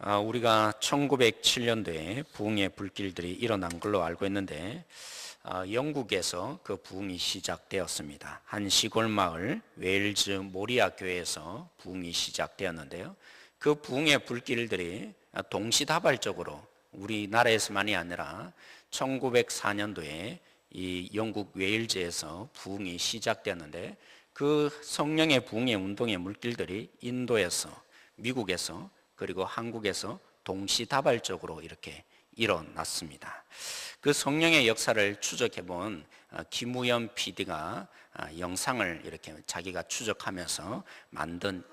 우리가 1907년도에 부흥의 불길들이 일어난 걸로 알고 있는데 영국에서 그 부흥이 시작되었습니다. 한 시골 마을 웨일즈 모리아 교회에서 부흥이 시작되었는데요. 그 부흥의 불길들이 동시다발적으로 우리나라에서만이 아니라 1904년도에 이 영국 웨일즈에서 부흥이 시작되었는데 그 성령의 부흥의 운동의 물길들이 인도에서, 미국에서, 그리고 한국에서 동시다발적으로 이렇게 일어났습니다. 그 성령의 역사를 추적해본 김우연 PD가 영상을 이렇게 자기가 추적하면서 만든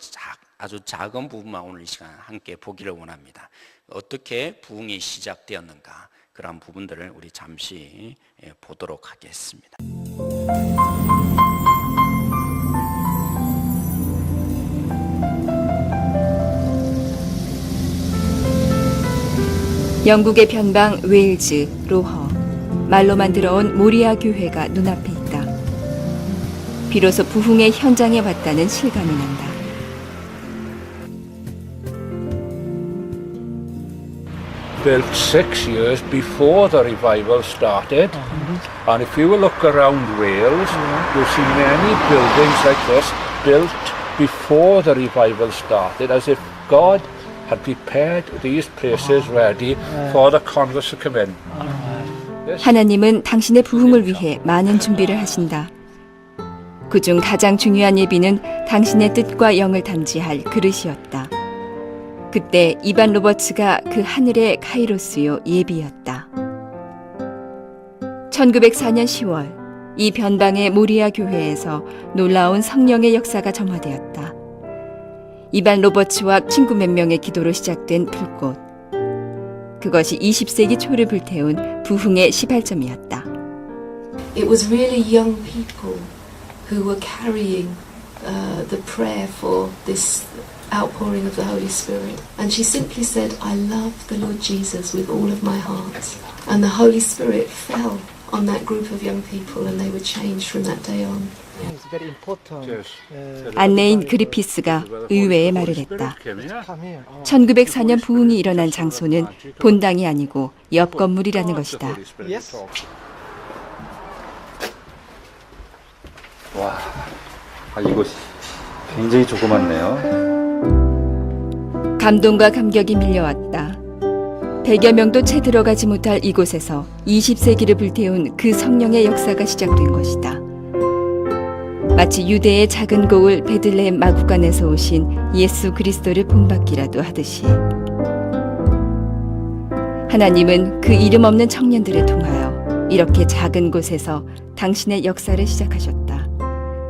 아주 작은 부분만 오늘 이 시간 함께 보기를 원합니다. 어떻게 부흥이 시작되었는가, 그런 부분들을 우리 잠시 보도록 하겠습니다. 영국의 변방 웨일즈, 로허, 말로만 들어온 모리아 교회가 눈앞에 있다. 비로소 부흥의 현장에 왔다는 실감이 난다. Built 6 years before the revival started, and if you look around Wales, you'll see many buildings like this built before the revival started, as if God had prepared these places ready for the converts to come in. 하나님은 당신의 부흥을 위해 많은 준비를 하신다. 그중 가장 중요한 예비는 당신의 뜻과 영을 담지할 그릇이었다. 그때 이반 로버츠가 그 하늘의 카이로스요 예비였다. 1904년 10월 이 변방의 모리아 교회에서 놀라운 성령의 역사가 점화되었다. 이반 로버츠와 친구 몇 명의 기도로 시작된 불꽃. 그것이 20세기 초를 불태운 부흥의 시발점이었다. It was really young people who were carrying the prayer for this outpouring of the Holy Spirit. And she simply said, I love the Lord Jesus with all of my heart. And the Holy Spirit fell on that group of young people and they were changed from that day on. 안네인 그리피스가 의외의 말을 했다. 1904년 부흥이 일어난 장소는 본당이 아니고 옆 건물이라는 것이다. 와, 이곳 굉장히 조그맣네요. 감동과 감격이 밀려왔다. 100여 명도 채 들어가지 못할 이곳에서 20세기를 불태운 그 성령의 역사가 시작된 것이다. 마치 유대의 작은 고을 베들레헴 마구간에서 오신 예수 그리스도를 본받기라도 하듯이 하나님은 그 이름 없는 청년들을 통하여 이렇게 작은 곳에서 당신의 역사를 시작하셨다.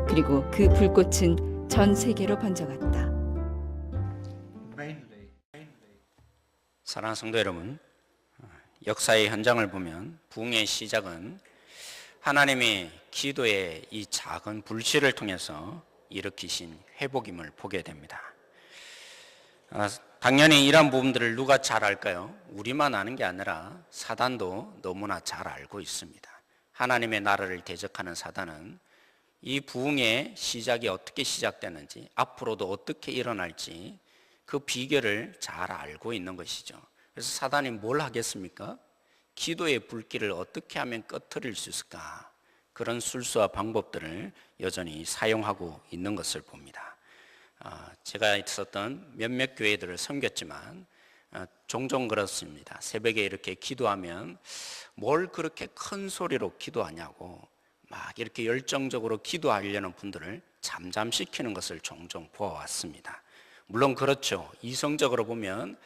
그리고 그 불꽃은 전 세계로 번져갔다. 사랑하는 성도 여러분, 역사의 현장을 보면 부흥의 시작은 하나님이 기도의 이 작은 불씨를 통해서 일으키신 회복임을 보게 됩니다. 당연히 이러한 부분들을 누가 잘 알까요? 우리만 아는 게 아니라 사단도 너무나 잘 알고 있습니다. 하나님의 나라를 대적하는 사단은 이 부흥의 시작이 어떻게 시작되는지, 앞으로도 어떻게 일어날지 그 비결을 잘 알고 있는 것이죠. 그래서 사단이 뭘 하겠습니까? 기도의 불길을 어떻게 하면 꺼트릴 수 있을까? 그런 술수와 방법들을 여전히 사용하고 있는 것을 봅니다. 제가 있었던 몇몇 교회들을 섬겼지만 종종 그렇습니다. 새벽에 이렇게 기도하면 뭘 그렇게 큰 소리로 기도하냐고 막 이렇게 열정적으로 기도하려는 분들을 잠잠시키는 것을 종종 보아왔습니다. 물론 그렇죠. 이성적으로 보면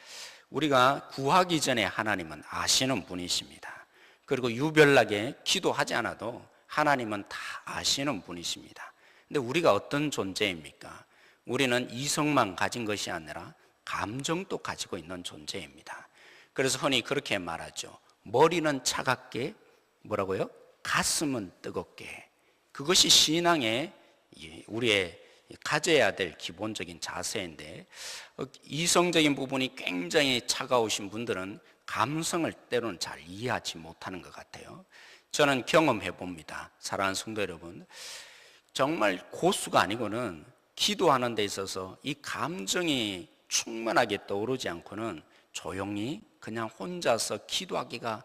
우리가 구하기 전에 하나님은 아시는 분이십니다. 그리고 유별나게 기도하지 않아도 하나님은 다 아시는 분이십니다. 근데 우리가 어떤 존재입니까? 우리는 이성만 가진 것이 아니라 감정도 가지고 있는 존재입니다. 그래서 흔히 그렇게 말하죠. 머리는 차갑게, 뭐라고요? 가슴은 뜨겁게. 그것이 신앙의 우리의 가져야 될 기본적인 자세인데, 이성적인 부분이 굉장히 차가우신 분들은 감성을 때로는 잘 이해하지 못하는 것 같아요. 저는 경험해 봅니다. 사랑하는 성도 여러분, 정말 고수가 아니고는 기도하는 데 있어서 이 감정이 충만하게 떠오르지 않고는 조용히 그냥 혼자서 기도하기가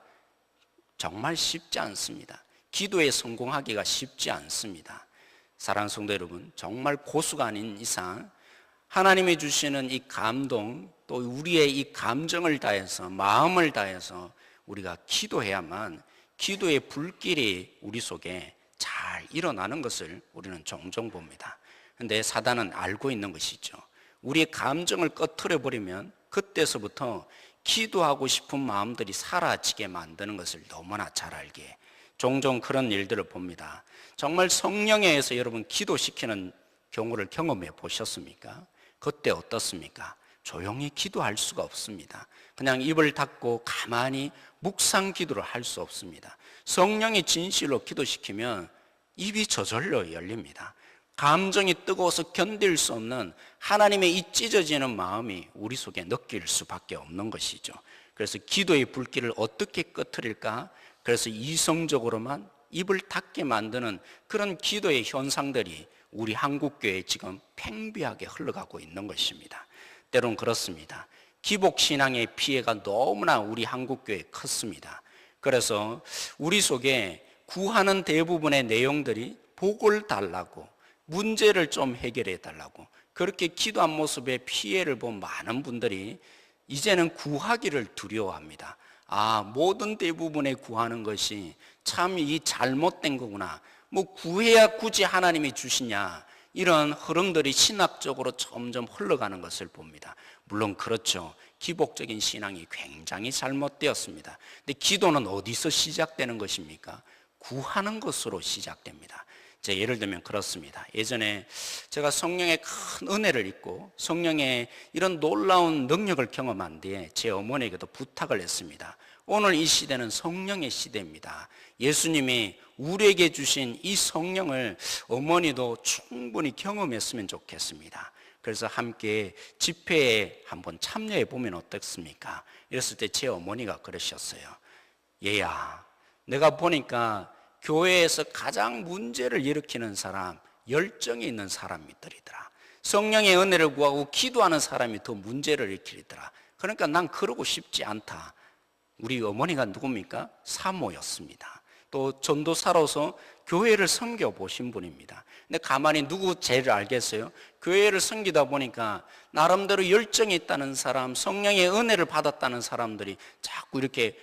정말 쉽지 않습니다. 기도에 성공하기가 쉽지 않습니다. 사랑하는 성도 여러분, 정말 고수가 아닌 이상 하나님이 주시는 이 감동, 또 우리의 이 감정을 다해서, 마음을 다해서 우리가 기도해야만 기도의 불길이 우리 속에 잘 일어나는 것을 우리는 종종 봅니다. 그런데 사단은 알고 있는 것이죠. 우리의 감정을 꺼트려 버리면 그때서부터 기도하고 싶은 마음들이 사라지게 만드는 것을 너무나 잘 알기에 종종 그런 일들을 봅니다. 정말 성령에 의해서 여러분 기도시키는 경우를 경험해 보셨습니까? 그때 어떻습니까? 조용히 기도할 수가 없습니다. 그냥 입을 닫고 가만히 묵상 기도를 할 수 없습니다. 성령이 진실로 기도시키면 입이 저절로 열립니다. 감정이 뜨거워서 견딜 수 없는 하나님의 이 찢어지는 마음이 우리 속에 느낄 수밖에 없는 것이죠. 그래서 기도의 불길을 어떻게 꺼트릴까? 그래서 이성적으로만 입을 닫게 만드는 그런 기도의 현상들이 우리 한국교회에 지금 팽배하게 흘러가고 있는 것입니다. 때론 그렇습니다. 기복신앙의 피해가 너무나 우리 한국교회에 컸습니다. 그래서 우리 속에 구하는 대부분의 내용들이 복을 달라고, 문제를 좀 해결해 달라고, 그렇게 기도한 모습에 피해를 본 많은 분들이 이제는 구하기를 두려워합니다. 모든 대부분의 구하는 것이 참 이 잘못된 거구나. 구해야 굳이 하나님이 주시냐. 이런 흐름들이 신학적으로 점점 흘러가는 것을 봅니다. 물론 그렇죠. 기복적인 신앙이 굉장히 잘못되었습니다. 근데 기도는 어디서 시작되는 것입니까? 구하는 것으로 시작됩니다. 예를 들면 그렇습니다. 예전에 제가 성령의 큰 은혜를 입고 성령의 이런 놀라운 능력을 경험한 뒤에 제 어머니에게도 부탁을 했습니다. 오늘 이 시대는 성령의 시대입니다. 예수님이 우리에게 주신 이 성령을 어머니도 충분히 경험했으면 좋겠습니다. 그래서 함께 집회에 한번 참여해 보면 어떻습니까? 이랬을 때 제 어머니가 그러셨어요. 얘야, 내가 보니까 교회에서 가장 문제를 일으키는 사람, 열정이 있는 사람들이더라. 성령의 은혜를 구하고 기도하는 사람이 더 문제를 일으키더라. 그러니까 난 그러고 싶지 않다. 우리 어머니가 누굽니까? 사모였습니다. 또 전도사로서 교회를 섬겨보신 분입니다. 근데 가만히 누구 죄를 알겠어요? 교회를 섬기다 보니까 나름대로 열정이 있다는 사람, 성령의 은혜를 받았다는 사람들이 자꾸 이렇게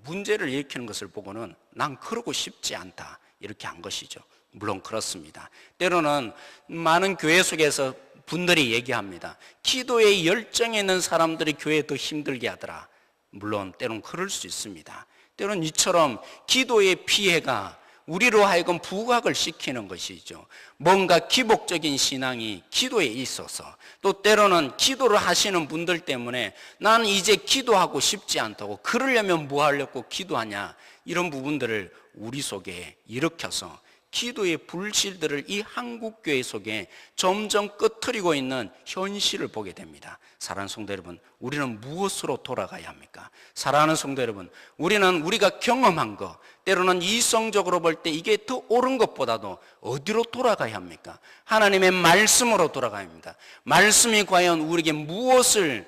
문제를 일으키는 것을 보고는 난 그러고 싶지 않다. 이렇게 한 것이죠. 물론 그렇습니다. 때로는 많은 교회 속에서 분들이 얘기합니다. 기도에 열정이 있는 사람들이 교회에 더 힘들게 하더라. 물론 때로는 그럴 수 있습니다. 때로는 이처럼 기도의 피해가 우리로 하여금 부각을 시키는 것이죠. 뭔가 기복적인 신앙이 기도에 있어서, 또 때로는 기도를 하시는 분들 때문에 나는 이제 기도하고 싶지 않다고, 그러려면 뭐 하려고 기도하냐, 이런 부분들을 우리 속에 일으켜서 기도의 불실들을 이 한국교회 속에 점점 끄트리고 있는 현실을 보게 됩니다. 사랑하는 성도 여러분, 우리는 무엇으로 돌아가야 합니까? 사랑하는 성도 여러분, 우리는 우리가 경험한 것, 때로는 이성적으로 볼 때 이게 더 옳은 것보다도 어디로 돌아가야 합니까? 하나님의 말씀으로 돌아가야 합니다. 말씀이 과연 우리에게 무엇을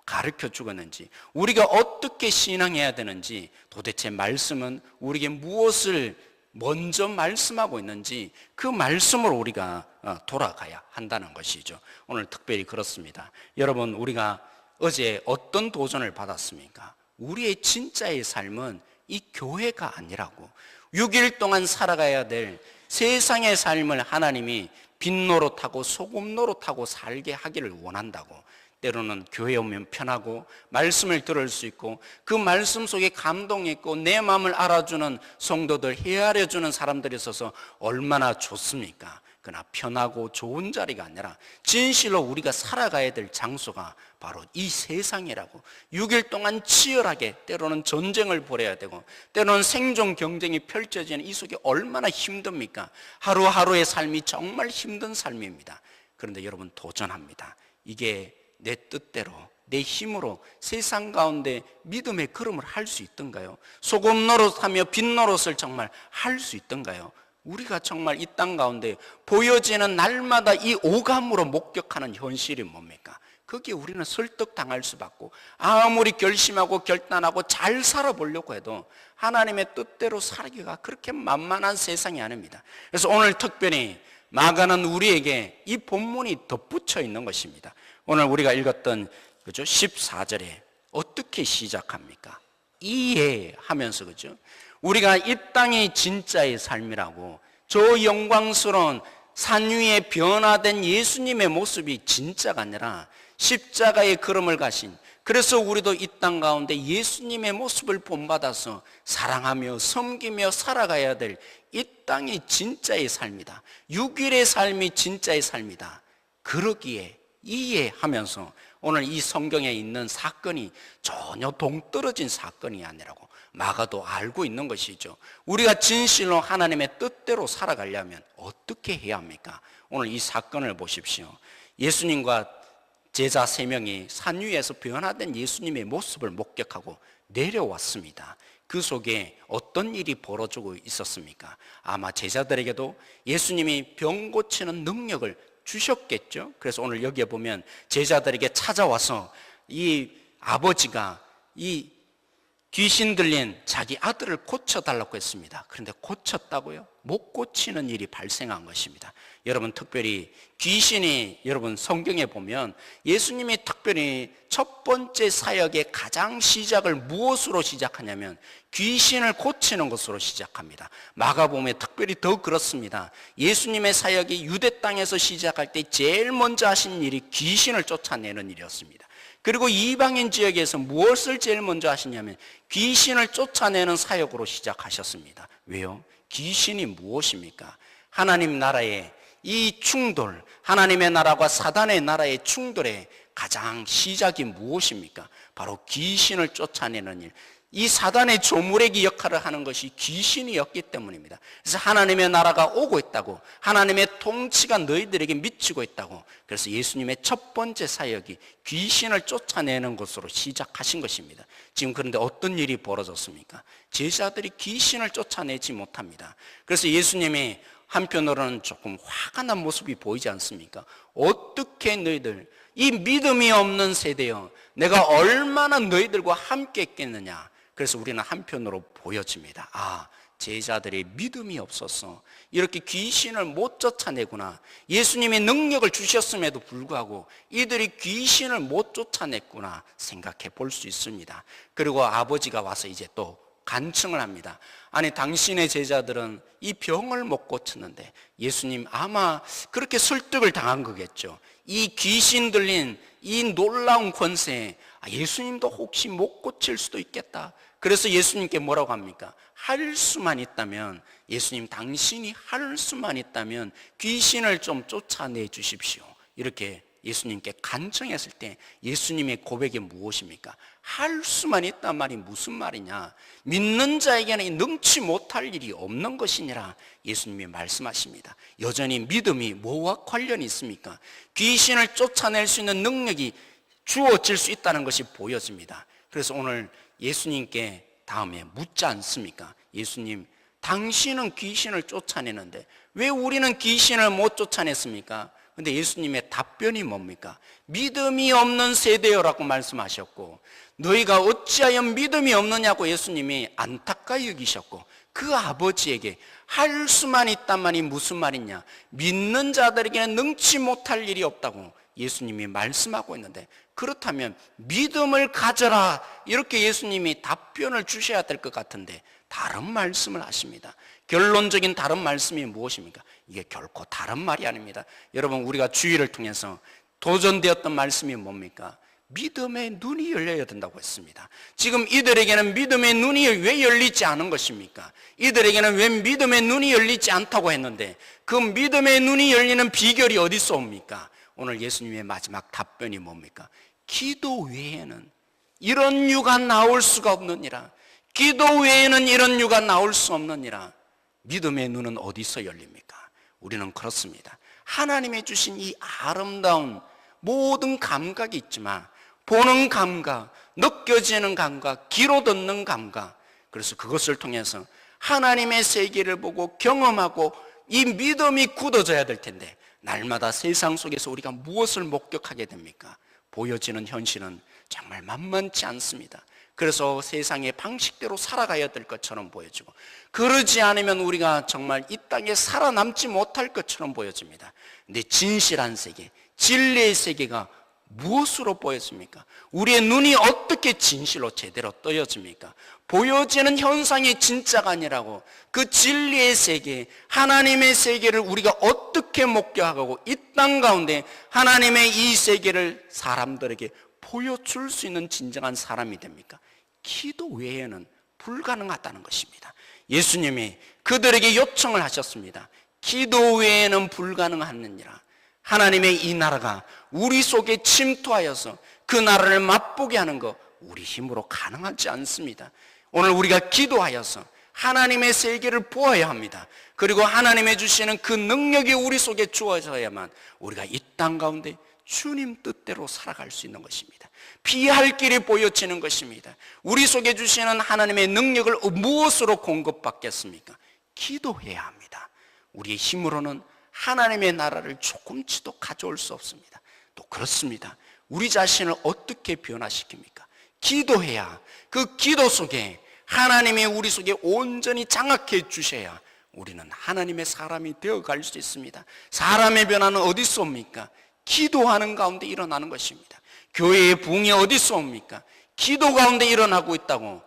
가르쳐 주었는지, 우리가 어떻게 신앙해야 되는지, 도대체 말씀은 우리에게 무엇을 먼저 말씀하고 있는지 그 말씀으로 우리가 돌아가야 한다는 것이죠. 오늘 특별히 그렇습니다. 여러분, 우리가 어제 어떤 도전을 받았습니까? 우리의 진짜의 삶은 이 교회가 아니라고, 6일 동안 살아가야 될 세상의 삶을 하나님이 빛노릇하고 소금 노릇하고 살게 하기를 원한다고. 때로는 교회에 오면 편하고 말씀을 들을 수 있고 그 말씀 속에 감동이 있고 내 마음을 알아주는 성도들, 헤아려주는 사람들이 있어서 얼마나 좋습니까? 그러나 편하고 좋은 자리가 아니라 진실로 우리가 살아가야 될 장소가 바로 이 세상이라고. 6일 동안 치열하게 때로는 전쟁을 벌여야 되고 때로는 생존 경쟁이 펼쳐지는 이 속에 얼마나 힘듭니까? 하루하루의 삶이 정말 힘든 삶입니다. 그런데 여러분, 도전합니다. 이게 내 뜻대로, 내 힘으로 세상 가운데 믿음의 걸음을 할 수 있던가요? 소금 노릇하며 빛 노릇을 정말 할 수 있던가요? 우리가 정말 이 땅 가운데 보여지는 날마다 이 오감으로 목격하는 현실이 뭡니까? 거기에 우리는 설득당할 수밖에, 아무리 결심하고 결단하고 잘 살아보려고 해도 하나님의 뜻대로 살기가 그렇게 만만한 세상이 아닙니다. 그래서 오늘 특별히 마가는 우리에게 이 본문이 덧붙여 있는 것입니다. 오늘 우리가 읽었던 그죠? 14절에 어떻게 시작합니까? 이해하면서, 그죠? 우리가 이 땅이 진짜의 삶이라고, 저 영광스러운 산 위에 변화된 예수님의 모습이 진짜가 아니라 십자가의 걸음을 가신, 그래서 우리도 이 땅 가운데 예수님의 모습을 본받아서 사랑하며 섬기며 살아가야 될 이 땅이 진짜의 삶이다. 6일의 삶이 진짜의 삶이다. 그러기에 이해하면서 오늘 이 성경에 있는 사건이 전혀 동떨어진 사건이 아니라고 마가도 알고 있는 것이죠. 우리가 진실로 하나님의 뜻대로 살아가려면 어떻게 해야 합니까? 오늘 이 사건을 보십시오. 예수님과 제자 3명이 산 위에서 변화된 예수님의 모습을 목격하고 내려왔습니다. 그 속에 어떤 일이 벌어지고 있었습니까? 아마 제자들에게도 예수님이 병 고치는 능력을 주셨겠죠. 그래서 오늘 여기에 보면 제자들에게 찾아와서 이 아버지가 이 귀신 들린 자기 아들을 고쳐달라고 했습니다. 그런데 고쳤다고요? 못 고치는 일이 발생한 것입니다. 여러분, 특별히 귀신이, 여러분 성경에 보면 예수님이 특별히 첫 번째 사역의 가장 시작을 무엇으로 시작하냐면 귀신을 고치는 것으로 시작합니다. 마가복음에 특별히 더 그렇습니다. 예수님의 사역이 유대 땅에서 시작할 때 제일 먼저 하신 일이 귀신을 쫓아내는 일이었습니다. 그리고 이방인 지역에서 무엇을 제일 먼저 하시냐면 귀신을 쫓아내는 사역으로 시작하셨습니다. 왜요? 귀신이 무엇입니까? 하나님 나라의 이 충돌, 하나님의 나라와 사단의 나라의 충돌의 가장 시작이 무엇입니까? 바로 귀신을 쫓아내는 일. 이 사단의 조무래기 역할을 하는 것이 귀신이었기 때문입니다. 그래서 하나님의 나라가 오고 있다고, 하나님의 통치가 너희들에게 미치고 있다고, 그래서 예수님의 첫 번째 사역이 귀신을 쫓아내는 것으로 시작하신 것입니다. 지금 그런데 어떤 일이 벌어졌습니까? 제자들이 귀신을 쫓아내지 못합니다. 그래서 예수님이 한편으로는 조금 화가 난 모습이 보이지 않습니까? 어떻게 너희들, 이 믿음이 없는 세대여, 내가 얼마나 너희들과 함께 했겠느냐. 그래서 우리는 한편으로 보여집니다. 아, 제자들의 믿음이 없어서 이렇게 귀신을 못 쫓아내구나. 예수님이 능력을 주셨음에도 불구하고 이들이 귀신을 못 쫓아냈구나 생각해 볼 수 있습니다. 그리고 아버지가 와서 이제 또 간청을 합니다. 아니, 당신의 제자들은 이 병을 못 고쳤는데, 예수님 아마 그렇게 설득을 당한 거겠죠. 이 귀신 들린 이 놀라운 권세에 예수님도 혹시 못 고칠 수도 있겠다. 그래서 예수님께 뭐라고 합니까? 할 수만 있다면, 예수님 당신이 할 수만 있다면 귀신을 좀 쫓아내 주십시오. 이렇게 예수님께 간청했을 때 예수님의 고백이 무엇입니까? 할 수만 있단 말이 무슨 말이냐? 믿는 자에게는 능치 못할 일이 없는 것이니라 예수님이 말씀하십니다. 여전히 믿음이 뭐와 관련이 있습니까? 귀신을 쫓아낼 수 있는 능력이 주어질 수 있다는 것이 보여집니다. 그래서 오늘 예수님께 다음에 묻지 않습니까? 예수님, 당신은 귀신을 쫓아내는데 왜 우리는 귀신을 못 쫓아냈습니까? 근데 예수님의 답변이 뭡니까? 믿음이 없는 세대여라고 말씀하셨고, 너희가 어찌하여 믿음이 없느냐고 예수님이 안타까이 여기셨고, 그 아버지에게 할 수만 있단 말이 무슨 말이냐? 믿는 자들에게는 능치 못할 일이 없다고 예수님이 말씀하고 있는데, 그렇다면 믿음을 가져라, 이렇게 예수님이 답변을 주셔야 될 것 같은데 다른 말씀을 하십니다. 결론적인 다른 말씀이 무엇입니까? 이게 결코 다른 말이 아닙니다. 여러분, 우리가 주의를 통해서 도전되었던 말씀이 뭡니까? 믿음의 눈이 열려야 된다고 했습니다. 지금 이들에게는 믿음의 눈이 왜 열리지 않은 것입니까? 이들에게는 왜 믿음의 눈이 열리지 않다고 했는데 그 믿음의 눈이 열리는 비결이 어디서 옵니까? 오늘 예수님의 마지막 답변이 뭡니까? 기도 외에는 이런 유가 나올 수가 없느니라. 기도 외에는 이런 유가 나올 수 없느니라. 믿음의 눈은 어디서 열립니까? 우리는 그렇습니다. 하나님이 주신 이 아름다운 모든 감각이 있지만, 보는 감각, 느껴지는 감각, 귀로 듣는 감각, 그래서 그것을 통해서 하나님의 세계를 보고 경험하고 이 믿음이 굳어져야 될 텐데, 날마다 세상 속에서 우리가 무엇을 목격하게 됩니까? 보여지는 현실은 정말 만만치 않습니다. 그래서 세상의 방식대로 살아가야 될 것처럼 보여지고, 그러지 않으면 우리가 정말 이 땅에 살아남지 못할 것처럼 보여집니다. 근데 진실한 세계, 진리의 세계가 무엇으로 보여집니까? 우리의 눈이 어떻게 진실로 제대로 떠여집니까? 보여지는 현상이 진짜가 아니라고, 그 진리의 세계, 하나님의 세계를 우리가 어떻게 목격하고 이 땅 가운데 하나님의 이 세계를 사람들에게 보여줄 수 있는 진정한 사람이 됩니까? 기도 외에는 불가능하다는 것입니다. 예수님이 그들에게 요청을 하셨습니다. 기도 외에는 불가능하느니라. 하나님의 이 나라가 우리 속에 침투하여서 그 나라를 맛보게 하는 것, 우리 힘으로 가능하지 않습니다. 오늘 우리가 기도하여서 하나님의 세계를 보아야 합니다. 그리고 하나님의 주시는 그 능력이 우리 속에 주어져야만 우리가 이 땅 가운데 주님 뜻대로 살아갈 수 있는 것입니다. 피할 길이 보여지는 것입니다. 우리 속에 주시는 하나님의 능력을 무엇으로 공급받겠습니까? 기도해야 합니다. 우리의 힘으로는 하나님의 나라를 조금치도 가져올 수 없습니다. 또 그렇습니다. 우리 자신을 어떻게 변화시킵니까? 기도해야, 그 기도 속에 하나님이 우리 속에 온전히 장악해 주셔야 우리는 하나님의 사람이 되어갈 수 있습니다. 사람의 변화는 어디서 옵니까? 기도하는 가운데 일어나는 것입니다. 교회의 부흥이 어디서 옵니까? 기도 가운데 일어나고 있다고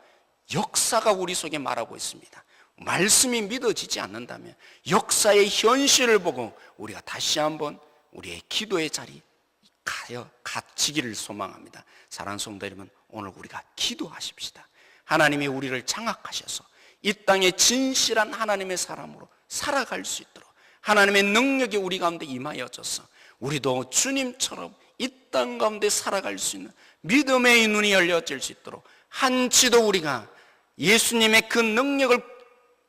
역사가 우리 속에 말하고 있습니다. 말씀이 믿어지지 않는다면 역사의 현실을 보고 우리가 다시 한번 우리의 기도의 자리 갇히기를 소망합니다. 사랑하는 성도 여러분, 오늘 우리가 기도하십시다. 하나님이 우리를 장악하셔서 이 땅에 진실한 하나님의 사람으로 살아갈 수 있도록 하나님의 능력이 우리 가운데 임하여져서 우리도 주님처럼 이 땅 가운데 살아갈 수 있는 믿음의 눈이 열려질 수 있도록, 한치도 우리가 예수님의 그 능력을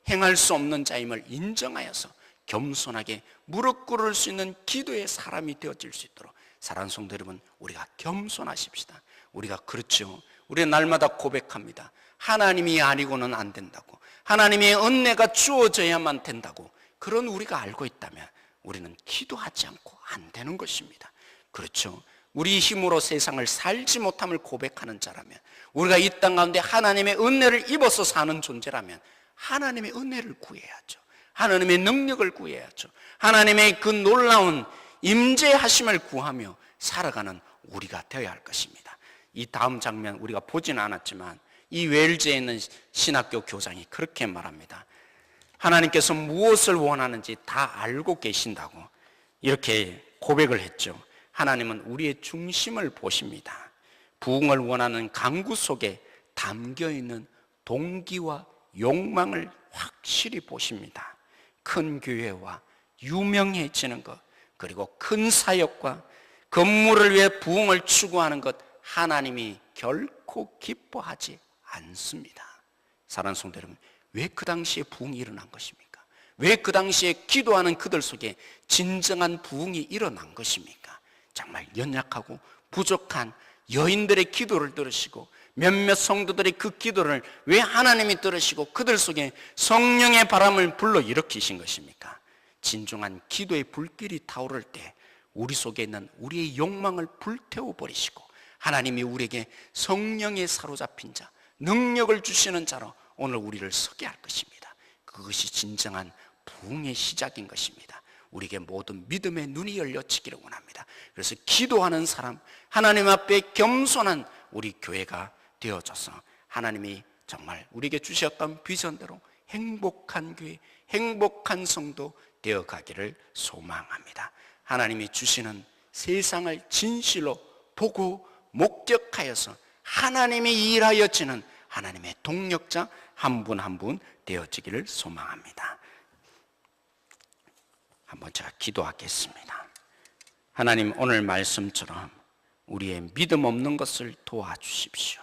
행할 수 없는 자임을 인정하여서 겸손하게 무릎 꿇을 수 있는 기도의 사람이 되어질 수 있도록, 사랑하는 성도 여러분, 우리가 겸손하십시다. 우리가 그렇죠. 우리는 날마다 고백합니다. 하나님이 아니고는 안 된다고, 하나님의 은혜가 주어져야만 된다고. 그런 우리가 알고 있다면 우리는 기도하지 않고 안 되는 것입니다. 그렇죠. 우리 힘으로 세상을 살지 못함을 고백하는 자라면, 우리가 이 땅 가운데 하나님의 은혜를 입어서 사는 존재라면 하나님의 은혜를 구해야죠. 하나님의 능력을 구해야죠. 하나님의 그 놀라운 임재하심을 구하며 살아가는 우리가 되어야 할 것입니다. 이 다음 장면 우리가 보지는 않았지만 이 웰즈에 있는 신학교 교장이 그렇게 말합니다. 하나님께서 무엇을 원하는지 다 알고 계신다고 이렇게 고백을 했죠. 하나님은 우리의 중심을 보십니다. 부흥을 원하는 강구 속에 담겨있는 동기와 욕망을 확실히 보십니다. 큰 교회와 유명해지는 것, 그리고 큰 사역과 건물을 위해 부흥을 추구하는 것, 하나님이 결코 기뻐하지 않습니다. 사랑하는 성도 여러분, 왜 그 당시에 부흥이 일어난 것입니까? 왜 그 당시에 기도하는 그들 속에 진정한 부흥이 일어난 것입니까? 정말 연약하고 부족한 여인들의 기도를 들으시고 몇몇 성도들의 그 기도를 왜 하나님이 들으시고 그들 속에 성령의 바람을 불러 일으키신 것입니까? 진정한 기도의 불길이 타오를 때 우리 속에 있는 우리의 욕망을 불태워 버리시고 하나님이 우리에게 성령에 사로잡힌 자, 능력을 주시는 자로 오늘 우리를 서게 할 것입니다. 그것이 진정한 부흥의 시작인 것입니다. 우리에게 모든 믿음의 눈이 열려지기를 원합니다. 그래서 기도하는 사람, 하나님 앞에 겸손한 우리 교회가 되어져서 하나님이 정말 우리에게 주셨던 비전대로 행복한 교회, 행복한 성도 되어가기를 소망합니다. 하나님이 주시는 세상을 진실로 보고 목격하여서 하나님이 일하여지는 하나님의 동력자 한 분 한 분 되어지기를 소망합니다. 한번 제가 기도하겠습니다. 하나님, 오늘 말씀처럼 우리의 믿음 없는 것을 도와주십시오.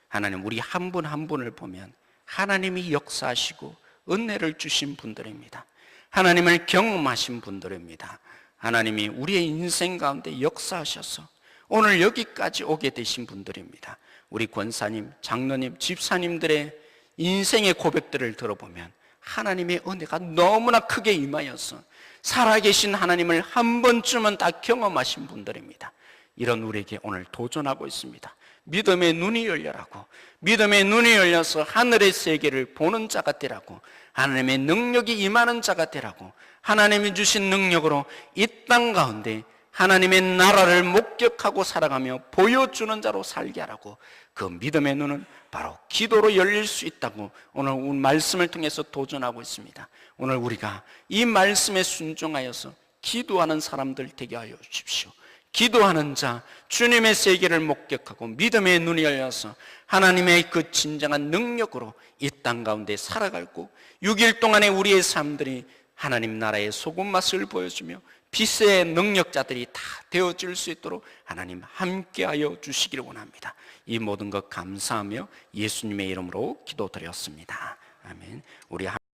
하나님, 우리 한 분 한 분을 보면 하나님이 역사하시고 은혜를 주신 분들입니다. 하나님을 경험하신 분들입니다. 하나님이 우리의 인생 가운데 역사하셔서 오늘 여기까지 오게 되신 분들입니다. 우리 권사님, 장로님, 집사님들의 인생의 고백들을 들어보면 하나님의 은혜가 너무나 크게 임하여서 살아계신 하나님을 한 번쯤은 다 경험하신 분들입니다. 이런 우리에게 오늘 도전하고 있습니다. 믿음의 눈이 열려라고, 믿음의 눈이 열려서 하늘의 세계를 보는 자가 되라고, 하나님의 능력이 임하는 자가 되라고, 하나님이 주신 능력으로 이 땅 가운데 하나님의 나라를 목격하고 살아가며 보여주는 자로 살게 하라고, 그 믿음의 눈은 바로 기도로 열릴 수 있다고 오늘 말씀을 통해서 도전하고 있습니다. 오늘 우리가 이 말씀에 순종하여서 기도하는 사람들 되게 하여 주십시오. 기도하는 자, 주님의 세계를 목격하고 믿음의 눈이 열려서 하나님의 그 진정한 능력으로 이 땅 가운데 살아가고 6일 동안에 우리의 삶들이 하나님 나라의 소금 맛을 보여주며 빛의 능력자들이 다 되어질 수 있도록 하나님 함께하여 주시기를 원합니다. 이 모든 것 감사하며 예수님의 이름으로 기도드렸습니다. 아멘. 우리